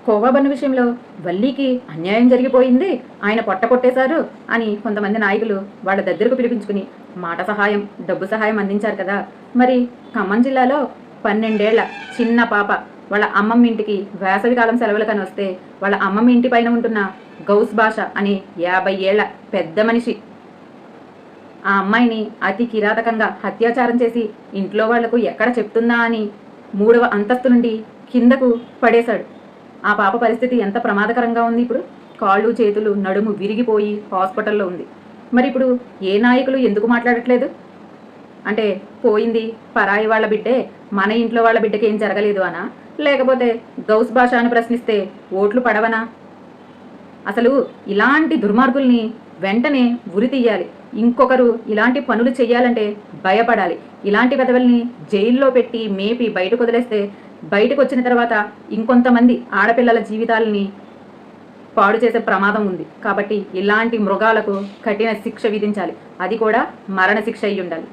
కోవాబన్ను విషయంలో వల్లీకి అన్యాయం జరిగిపోయింది, ఆయన పొట్ట కొట్టేశారు అని కొంతమంది నాయకులు వాళ్ళ దగ్గరకు పిలిపించుకుని మాట సహాయం, డబ్బు సహాయం అందించారు కదా. మరి ఖమ్మం జిల్లాలో 12 ఏళ్ల చిన్న పాప వాళ్ళ అమ్మమ్మ ఇంటికి వేసవికాలం సెలవులకని వస్తే వాళ్ళ అమ్మమ్మ ఇంటి పైన ఉంటున్న గౌస్ భాష అని 50 ఏళ్ల పెద్ద మనిషి ఆ అమ్మాయిని అతి కిరాతకంగా అత్యాచారం చేసి ఇంట్లో వాళ్లకు ఎక్కడ చెప్తుందా అని 3వ అంతస్తు నుండి కిందకు పడేశాడు. ఆ పాప పరిస్థితి ఎంత ప్రమాదకరంగా ఉంది. ఇప్పుడు కాళ్ళు చేతులు నడుము విరిగిపోయి హాస్పిటల్లో ఉంది. మరి ఇప్పుడు ఏ నాయకులు ఎందుకు మాట్లాడట్లేదు? అంటే పోయింది పరాయి వాళ్ళ బిడ్డే, మన ఇంట్లో వాళ్ళ బిడ్డకి ఏం జరగలేదు అనా, లేకపోతే గౌస్ భాష అని ప్రశ్నిస్తే ఓట్లు పడవనా? అసలు ఇలాంటి దుర్మార్గుల్ని వెంటనే ఉరి తీయాలి. ఇంకొకరు ఇలాంటి పనులు చెయ్యాలంటే భయపడాలి. ఇలాంటి వెధవల్ని జైల్లో పెట్టి మేపి బయటకు వదిలేస్తే బయటకు వచ్చిన తర్వాత ఇంకొంతమంది ఆడపిల్లల జీవితాలని పాడు చేసే ప్రమాదం ఉంది. కాబట్టి ఇలాంటి మృగాలకు కఠిన శిక్ష విధించాలి. అది కూడా మరణ శిక్ష అయి ఉండాలి.